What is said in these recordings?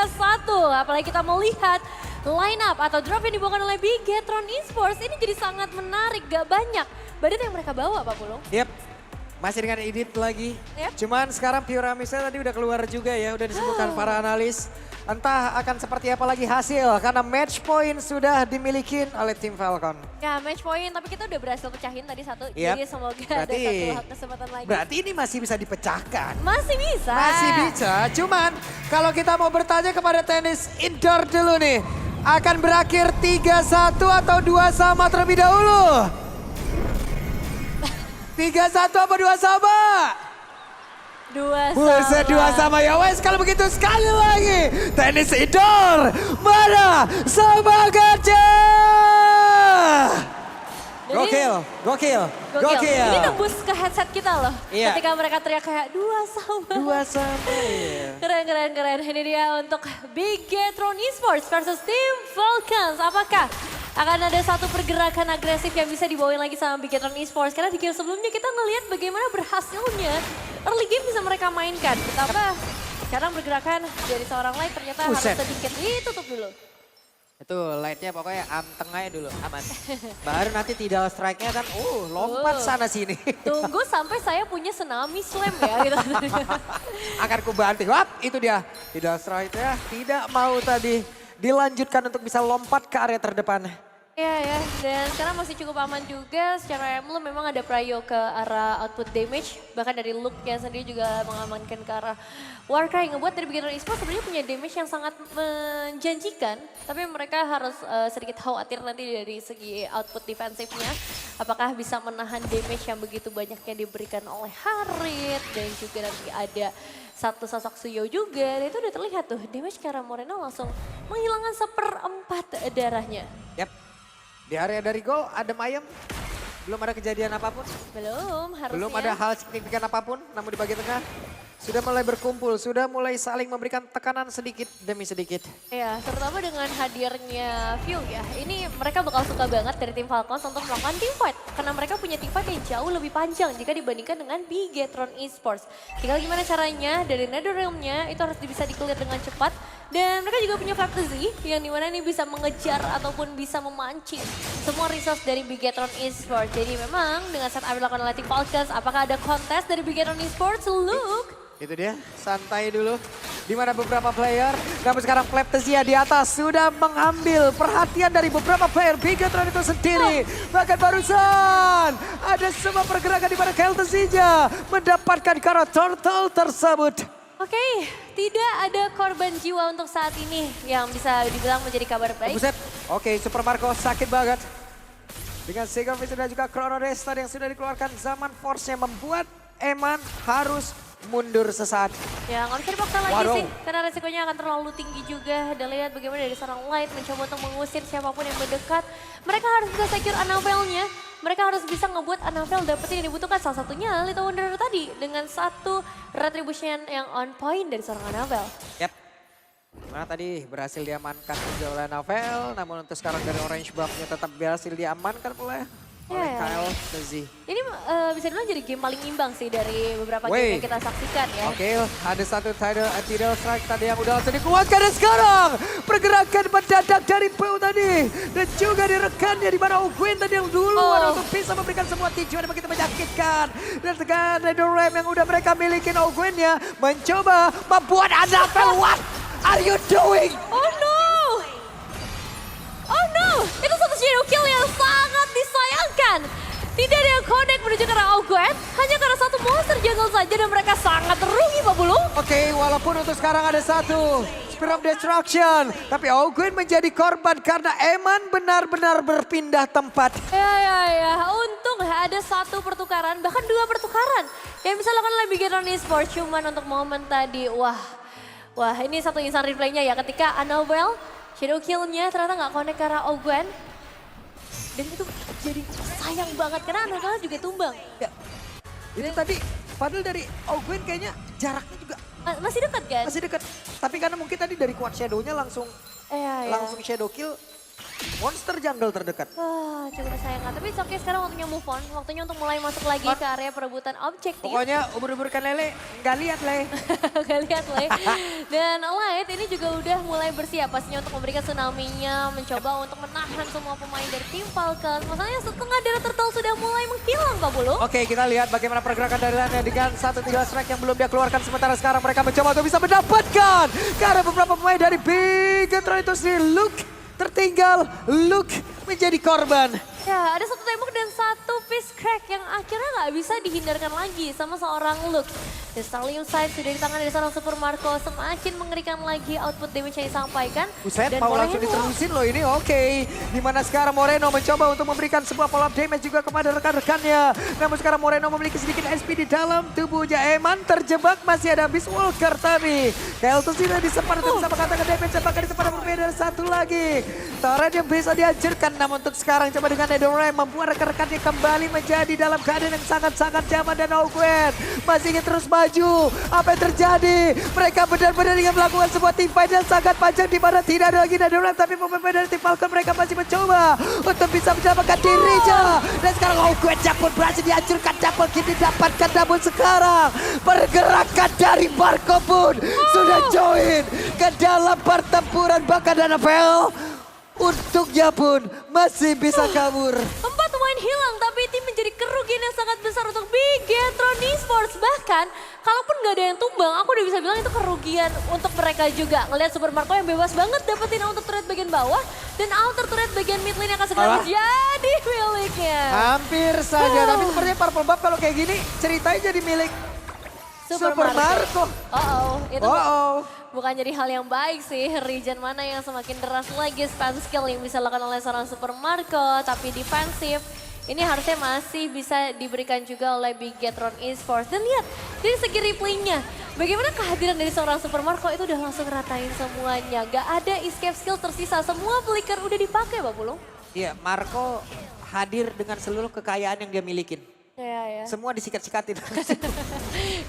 3-1. Apalagi kita melihat line up atau drop yang dibawakan oleh Bigetron Esports ini jadi sangat menarik, gak banyak badan yang mereka bawa Pak Pulung. Yep, masih dengan edit lagi. Yep. Cuman sekarang Pyramidnya tadi udah keluar juga ya, udah disebutkan para analis. Entah akan seperti apa lagi hasil karena match point sudah dimiliki oleh tim Falcon. Ya match point, tapi kita udah berhasil pecahin tadi satu. Yep. Jadi semoga ada satu kesempatan lagi. Berarti ini masih bisa dipecahkan. Masih bisa. Masih bisa, cuman kalau kita mau bertanya kepada tenis indoor dulu nih. Akan berakhir 3-1 atau 2 sama terlebih dahulu? 3-1 apa 2 sama? 2 sama. Buset 2 sama ya wes, kalau begitu sekali lagi. Tenis indoor, mana semangatnya? Jadi, Gokil. Ini nembus ke headset kita loh. Iya. Ketika mereka teriak kayak 2 sama. 2 sama ya. Keren. Ini dia untuk Bigetron Esports versus Team Falcons. Apakah akan ada satu pergerakan agresif yang bisa dibawain lagi sama Bigetron Esports? Karena di game sebelumnya kita ngelihat bagaimana berhasilnya early game bisa mereka mainkan. Betapa sekarang pergerakan dari seorang light ternyata harus sedikit ditutup dulu. Itu lightnya pokoknya anteng aja dulu, aman. Baru nanti tidal strike-nya kan, lompat sana sini. Tunggu sampai saya punya tsunami slam ya gitu. Akan ku bantu, wap itu dia. Tidal strike-nya tidak mau tadi dilanjutkan untuk bisa lompat ke area terdepan. Iya ya, dan sekarang masih cukup aman juga. Secara emblem memang ada prio ke arah output damage. Bahkan dari look-nya sendiri juga mengamankan ke arah Warcry. Ngebuat dari Bigetron Esports sebenarnya punya damage yang sangat menjanjikan. Tapi mereka harus sedikit khawatir nanti dari segi output defensifnya. Apakah bisa menahan damage yang begitu banyak yang diberikan oleh Harit. Dan juga nanti ada satu sosok Suyo juga. Dan itu udah terlihat tuh, damage ke arah Moreno langsung menghilangkan 1/4 darahnya. Yap. Di area dari gol adem ayem, belum ada kejadian apapun. Harusnya. Belum ada hal signifikan apapun, namun di bagian tengah sudah mulai berkumpul, sudah mulai saling memberikan tekanan sedikit demi sedikit. Ya, terutama dengan hadirnya View ya. Ini mereka bakal suka banget dari tim Falcons untuk melakukan team fight. Karena mereka punya team fight yang jauh lebih panjang jika dibandingkan dengan Bigetron Esports. Tinggal gimana caranya dari Netherrealm-nya itu harus bisa di-clear dengan cepat. Dan mereka juga punya Fantasy yang dimana ini bisa mengejar ataupun bisa memancing semua resource dari Bigetron Esports. Jadi memang dengan setup dilakukan oleh tim Falcons, apakah ada kontes dari Bigetron Esports? Look. Itu dia, santai dulu. Di mana beberapa player, namun sekarang Kleptesia di atas sudah mengambil perhatian dari beberapa player Bigetron itu sendiri. Bahkan barusan ada sebuah pergerakan di mana Kleptesia mendapatkan karena turtle tersebut. Oke, tidak ada korban jiwa untuk saat ini yang bisa dibilang menjadi kabar baik. Buset, oke Super Marco sakit banget. Dengan Sega Vision dan juga Chrono Restart yang sudah dikeluarkan, zaman Force-nya membuat Eman harus mundur sesaat. Ya nggak bisa dipaksa lagi sih, karena resikonya akan terlalu tinggi juga. Dan lihat bagaimana dari seorang Light mencoba untuk mengusir siapapun yang mendekat. Mereka harus bisa secure Annabelle-nya. Mereka harus bisa ngebuat Annabelle dapetin yang dibutuhkan. Salah satunya Little Wonder tadi dengan satu retribution yang on point dari seorang Annabelle. Yap. Nah tadi berhasil diamankan juga oleh Annabelle, namun untuk sekarang dari Orange Buff-nya tetap berhasil diamankan oleh Kyle Tezi. Ini bisa dibilang jadi game paling imbang sih dari beberapa game yang kita saksikan ya. Oke, ada satu tidal strike tadi yang udah langsung dikuatkan dan sekarang pergerakan mendadak dari Peu tadi. Dan juga direkannya di mana Ogwen tadi yang duluan untuk bisa memberikan semua tujuan yang begitu menyakitkan. Dan sekarang Netherrealm yang udah mereka milikin Ogwennya mencoba membuat Annabelle, what are you doing? Oh no! Oh no! Itu satu shadow kill yang sangat disayangkan. Tidak ada yang connect menuju ke arah Ogwen. Hanya karena satu monster jungle saja dan mereka sangat rugi Pak Bulung. Oke, walaupun untuk sekarang ada satu Spear of Destruction. Tapi Ogwen menjadi korban karena Eman benar-benar berpindah tempat. Ya. Untung ada satu pertukaran, bahkan 2 pertukaran. Yang bisa dilakukan oleh Bigetron Esports. Cuman untuk momen tadi, wah ini satu instant replaynya ya. Ketika Annabelle shadow kill-nya ternyata nggak connect ke arah Ogwen. Dan itu jadi sayang banget karena Annabelle juga tumbang. Ya, itu tadi padahal dari Ogwen kayaknya jaraknya juga masih dekat kan? Masih dekat. Tapi karena mungkin tadi dari kuat shadow-nya langsung shadow kill. monster jungle terdekat. Cukup disayangkan. Tapi it's okay, sekarang waktunya move on. Waktunya untuk mulai masuk lagi ke area perebutan objektif. Pokoknya umur-umurkan lele, nggak lihat le. Gak lihat lah ya. Dan Light ini juga udah mulai bersiap pastinya untuk memberikan tsunami-nya. Mencoba untuk menahan semua pemain dari tim Falcons. Masalahnya setengah dari turtle sudah mulai menghilang Pak Bulu. Oke, kita lihat bagaimana pergerakan dari Lana dengan 1-3 strike yang belum dia keluarkan. Sementara sekarang mereka mencoba untuk bisa mendapatkan. Karena beberapa pemain dari Bigetron itu sendiri. Luke tertinggal, Luke menjadi korban. Ya, ada satu tembok dan satu piece crack yang akhirnya nggak bisa dihindarkan lagi sama seorang Luke. The Stallion Side sudah di tangan dari seorang Super Marco, semakin mengerikan lagi output damage yang disampaikan. Buset, Dan Paul langsung Moreno, diterusin loh ini, oke. Dimana sekarang Moreno mencoba untuk memberikan sebuah follow up damage juga kepada rekan-rekannya. Namun sekarang Moreno memiliki sedikit SP di dalam tubuhnya. Eman terjebak, masih ada Beast Walker tapi Keltus tidak disempat untuk bisa mengatakan damage. Bahkan di tempat yang berbeda satu lagi. Torrent yang bisa dihancurkan, namun untuk sekarang coba dengan Edoram membuat rekan-rekannya kembali menjadi dalam keadaan yang sangat-sangat nyaman. Dan Ogwen masih ingin terus maju. Apa yang terjadi? Mereka benar-benar ingin melakukan sebuah team fight yang sangat panjang di mana tidak ada lagi Edoram, tapi pemain dari tim Falcon mereka masih mencoba untuk bisa menyelamatkan dirinya. Dan sekarang Ogwen pun berhasil dihancurkan, double kill didapatkan. Namun sekarang pergerakan dari Marco pun sudah join ke dalam pertempuran. Bahkan NFL untuknya pun masih bisa kabur. 4 pemain hilang, tapi tim menjadi kerugian yang sangat besar untuk Bigetron Esports. Bahkan, kalaupun nggak ada yang tumbang, aku udah bisa bilang itu kerugian untuk mereka juga. Ngelihat Super Marco yang bebas banget dapetin auto turret bagian bawah, dan auto turret bagian mid lane yang akan segera menjadi miliknya. Hampir saja, tapi sepertinya Purple Buff kalau kayak gini ceritanya jadi milik Super Marco. Itu bukan jadi hal yang baik sih. Regen mana yang semakin deras lagi spam skill yang bisa dilakukan oleh seorang Super Marco. Tapi defensif ini harusnya masih bisa diberikan juga oleh Bigetron Esports. Dan lihat dari segi replaynya, bagaimana kehadiran dari seorang Super Marco itu udah langsung ratain semuanya. Gak ada escape skill tersisa, semua flicker udah dipakai Pak Pulung. Iya, Marco hadir dengan seluruh kekayaan yang dia milikin. Ya. Semua disikat-sikatin.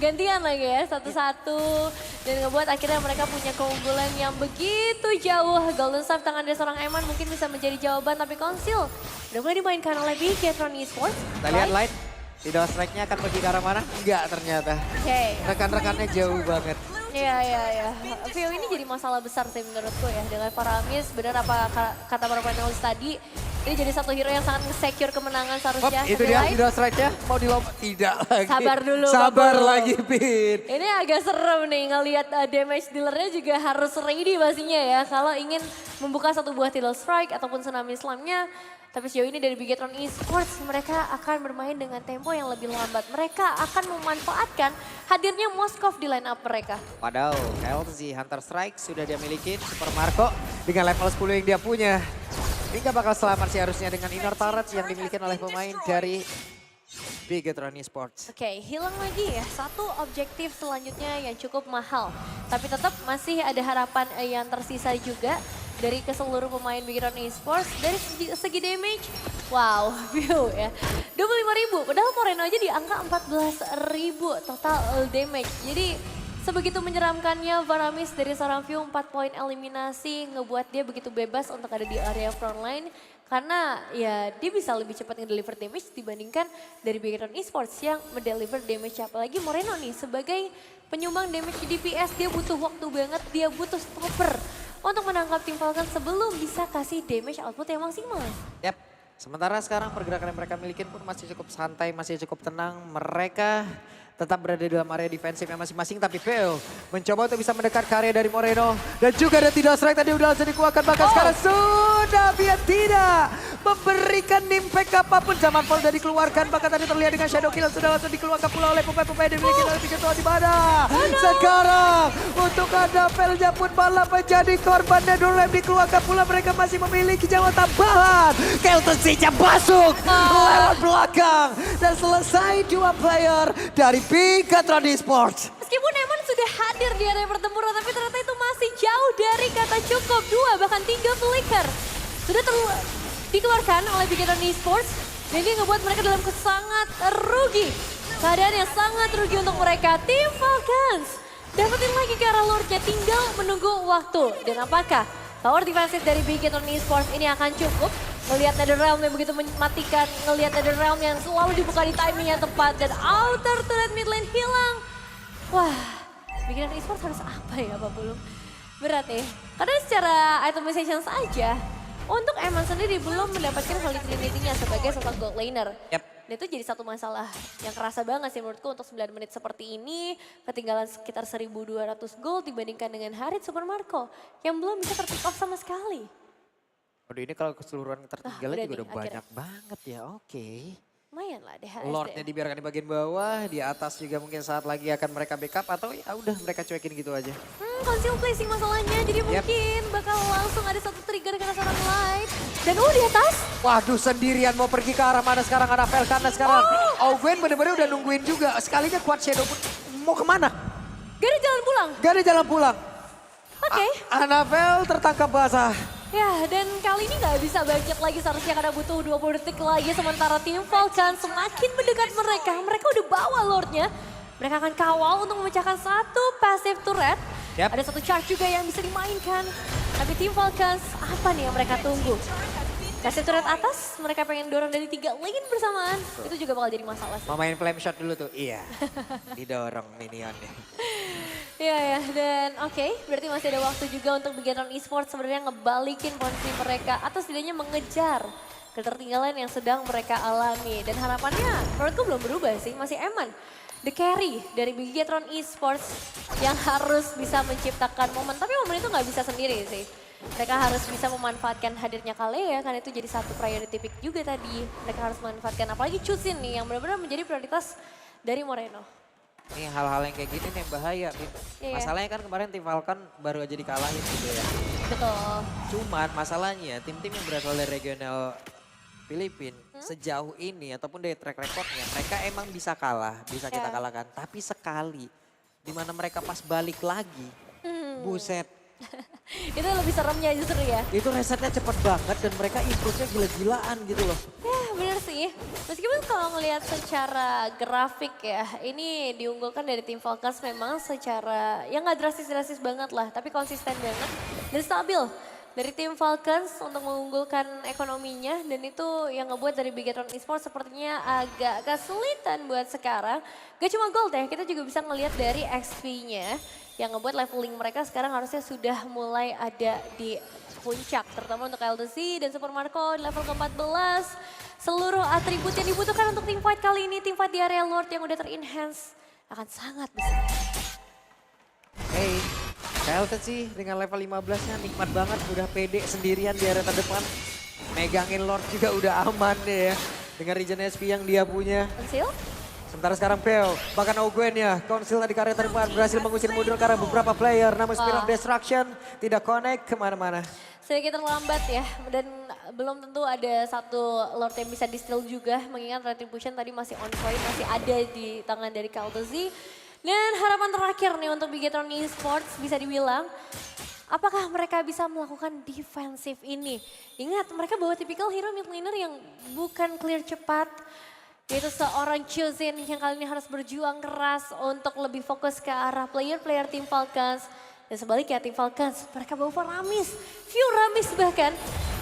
Gantian lagi ya, satu-satu. Dan ngebuat akhirnya mereka punya keunggulan yang begitu jauh. Golden Staff tangan dari seorang Eman mungkin bisa menjadi jawaban, tapi Konsil udah mulai dimainkan oleh Bigetron Esports. Kita lihat Light, tidak strike-nya akan pergi ke arah mana? Enggak ternyata. Oke. Rekan-rekannya jauh banget. Iya. Vio ini jadi masalah besar sih menurutku ya. Dengan Paramis, benar apa kata para panelis tadi. Ini jadi satu hero yang sangat secure kemenangan seharusnya. Itu dia, tidak strike-nya. Mau dilompat? Tidak lagi. Sabar dulu. Sabar Bang. lagi, Pin. Ini agak serem nih ngelihat damage dealernya juga harus ready pastinya ya. Kalau ingin membuka satu buah Tidal Strike ataupun Tsunami Slam-nya. Tapi sejauh ini dari Bigetron Esports mereka akan bermain dengan tempo yang lebih lambat. Mereka akan memanfaatkan hadirnya Moskov di line up mereka. Padahal LZ Hunter Strike sudah dia miliki. Super Marco dengan level 10 yang dia punya. Ini gak bakal selamat sih harusnya dengan inner turret yang dimiliki oleh pemain dari Bigetron Esports. Oke, hilang lagi ya satu objektif selanjutnya yang cukup mahal. Tapi tetap masih ada harapan yang tersisa juga dari keseluruh pemain Bigetron Esports. Dari segi damage, wow, view ya. 25.000, padahal Moreno aja di angka 14.000 total damage. Jadi sebegitu menyeramkannya Varamis dari seorang View 4 poin eliminasi ngebuat dia begitu bebas untuk ada di area frontline. Karena ya dia bisa lebih cepat ngedeliver damage dibandingkan dari Bigetron Esports yang mendeliver damage. Apalagi Moreno nih sebagai penyumbang damage di DPS dia butuh waktu banget, dia butuh stopper untuk menangkap tim Falcon sebelum bisa kasih damage output yang maksimal. Yap, sementara sekarang pergerakan yang mereka miliki pun masih cukup santai, masih cukup tenang. Mereka tetap berada dalam area defensifnya masing-masing, tapi fail mencoba untuk bisa mendekat ke area dari Moreno. Dan juga ada tidak strike tadi udah langsung dikeluarkan, bahkan sekarang sudah biar tidak memberikan impact apapun. Zaman Fall sudah dikeluarkan, bahkan tadi terlihat dengan Shadow Kill sudah langsung dikeluarkan pula oleh pemain-pemain yang dimiliki oleh Bigetron di mana. Sekarang untuk ada Velnya pun malah menjadi korban. Nedorlem dikeluarkan pula, mereka masih memiliki nyawa tambahan. Kelton saja masuk lewat belakang dan selesai dua player dari Bigetron Esports. Meskipun Eman sudah hadir di area pertempuran, tapi ternyata itu masih jauh dari kata cukup. 2 bahkan 3 flicker sudah dikeluarkan oleh Bigetron Esports. Dan ini ngebuat mereka dalam sangat rugi. Keadaan yang sangat rugi untuk mereka. Tim Falcons dapetin lagi ke arah Lordnya, tinggal menunggu waktu. Dan apakah power defensif dari Bigetron Esports ini akan cukup. Ngelihat Netherrealm yang begitu mematikan, ngelihat Netherrealm yang selalu dibuka di timing yang tepat, dan outer turret mid lane hilang. Wah, Bigetron Esports harus apa ya Pak Bulung? Berat ya, karena secara itemization saja, untuk Eman sendiri belum mendapatkan Holy Trinity-nya sebagai sosok gold laner. Dan itu jadi satu masalah yang kerasa banget sih menurutku untuk 9 menit seperti ini. Ketinggalan sekitar 1.200 gold dibandingkan dengan Harit Supermarco yang belum bisa terpick off sama sekali. Waduh ini kalau keseluruhan tertinggalnya juga udah akhirnya. banyak banget ya, oke. Lumayan lah deh. Lordnya dibiarkan di bagian bawah, di atas juga mungkin saat lagi akan mereka backup atau ya udah mereka cuekin gitu aja. Conceal placing masalahnya, jadi mungkin bakal langsung ada satu trigger karena seorang light. Dan di atas. Waduh sendirian mau pergi ke arah mana sekarang Anafel karena sekarang Gwen bener-bener udah nungguin juga. Sekalinya Quad Shadow pun mau kemana? Gak ada jalan pulang. Gak ada jalan pulang. Oke. Anafel tertangkap basah. Ya, dan kali ini nggak bisa bangkit lagi seharusnya karena butuh 20 detik lagi. Sementara tim Falcon semakin mendekat mereka. Mereka udah bawa Lordnya. Mereka akan kawal untuk memecahkan satu passive turret. Ada satu charge juga yang bisa dimainkan. Tapi tim Falcons, apa nih yang mereka tunggu? Passive turret atas, mereka pengen dorong dari 3 lane bersamaan. Itu juga bakal jadi masalah sih. Mau main flame shot dulu tuh, iya. Didorong minionnya. Iya ya, dan oke, berarti masih ada waktu juga untuk Bigetron Esports sebenarnya ngebalikin posisi mereka atau setidaknya mengejar ketertinggalan yang sedang mereka alami. Dan harapannya menurutku belum berubah sih, masih Eman. The carry dari Bigetron Esports yang harus bisa menciptakan momen, tapi momen itu nggak bisa sendiri sih. Mereka harus bisa memanfaatkan hadirnya Kalea karena itu jadi satu priority pick juga tadi. Mereka harus memanfaatkan apalagi Chusin nih yang benar-benar menjadi prioritas dari Moreno. Ini hal-hal yang kayak gini nih yang bahaya. Iya. Masalahnya kan kemarin tim Falcon baru aja dikalahin gitu ya. Betul. Cuman masalahnya tim-tim yang berasal dari regional Filipina sejauh ini ataupun dari track recordnya mereka emang bisa kalah, bisa kita kalahkan. Tapi sekali dimana mereka pas balik lagi, buset. Itu lebih seremnya justru ya. Itu resetnya cepet banget dan mereka improve-nya gila-gilaan gitu loh. Ya bener sih, meskipun kalau ngelihat secara grafik ya, ini diunggulkan dari tim Falcons memang secara, ya nggak drastis-drastis banget lah, tapi konsisten banget dan stabil. Dari tim Falcons untuk mengunggulkan ekonominya dan itu yang ngebuat dari Bigetron Esports sepertinya agak kesulitan buat sekarang. Gak cuma gold ya, kita juga bisa ngelihat dari XP-nya yang ngebuat leveling mereka sekarang harusnya sudah mulai ada di puncak. Terutama untuk LDC dan Supermarco di level ke-14. Seluruh atribut yang dibutuhkan untuk tim fight kali ini, tim fight di area Lord yang udah ter-enhance akan sangat besar. Hey, Kelton sih dengan level 15-nya nikmat banget, udah pede sendirian di area terdepan. Megangin Lord juga udah aman deh ya. Dengan regen SP yang dia punya. Conceal? Sementara sekarang Peo, bahkan Gwen ya, Konsil di area terdepan berhasil mengusir mundur karena beberapa player. Namun Spear of Destruction tidak connect kemana-mana. Sedikit terlambat ya, dan belum tentu ada satu Lord yang bisa di-steal juga. Mengingat Retribution tadi masih on point, masih ada di tangan dari Kaltezi. Dan harapan terakhir nih untuk Bigetron Esports bisa dibilang, apakah mereka bisa melakukan defensif ini? Ingat, mereka bawa tipikal hero mid laner yang bukan clear cepat. Yaitu seorang Chusin yang kali ini harus berjuang keras untuk lebih fokus ke arah player-player tim Falcons. Dan sebaliknya tim Falcons, mereka bawa Ramis, few Ramis bahkan.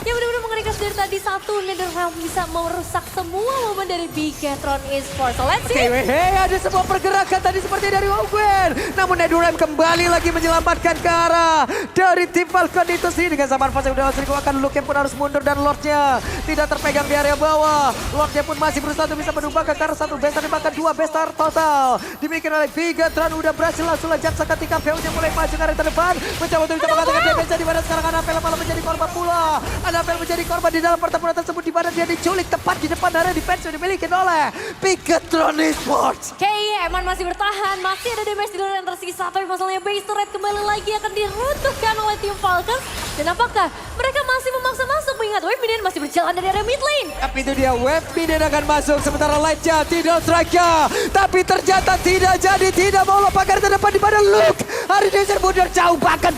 Yang benar-benar mengerikan dari tadi satu Netherrealm bisa merusak semua momen dari Bigetron Esports. So let's see. Hey, ada sebuah pergerakan tadi seperti dari Gwen. Namun Netherrealm kembali lagi menyelamatkan ke arah dari tim Falcon itu sih. Dengan zaman fase udah langsung dikeluarkan, Luke pun harus mundur dan Lordnya tidak terpegang di area bawah. Lordnya pun masih berusaha untuk bisa menumbangkan ke arah satu bestar, bahkan dua bestar total. Dimiliki oleh Bigetron, udah berhasil langsung lejak seketika PO-nya mulai maju ke area terdepan. Mencoba untuk bisa mengatakan damage di mana sekarang Anapel malah menjadi korban pula. Anapel menjadi korban di dalam pertempuran tersebut di mana dia diculik tepat di depan area defense yang dimiliki oleh Bigetron Esports. Oke, Eman masih bertahan, masih ada damage di luar yang tersisa, tapi masalahnya base turret kembali lagi akan diruntuhkan oleh tim Falcons. Dan apakah mereka masih memaksa masuk mengingat Wave Minion masih berjalan dari area mid lane? Tapi itu dia, Wave Minion akan masuk sementara Lightnya tidak strike-nya. Tapi ternyata tidak jadi, tidak mau pagar terdepan di mana Luke. Hari ini mundur jauh bahkan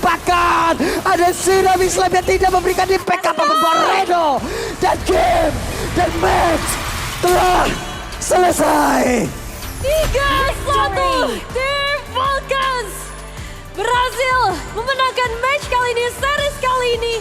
ada Tsunami Slam yang tidak memberikan impact apapun Moreno. Dan game dan match telah selesai. 3-1 tim Falcons berhasil memenangkan match kali ini series kali ini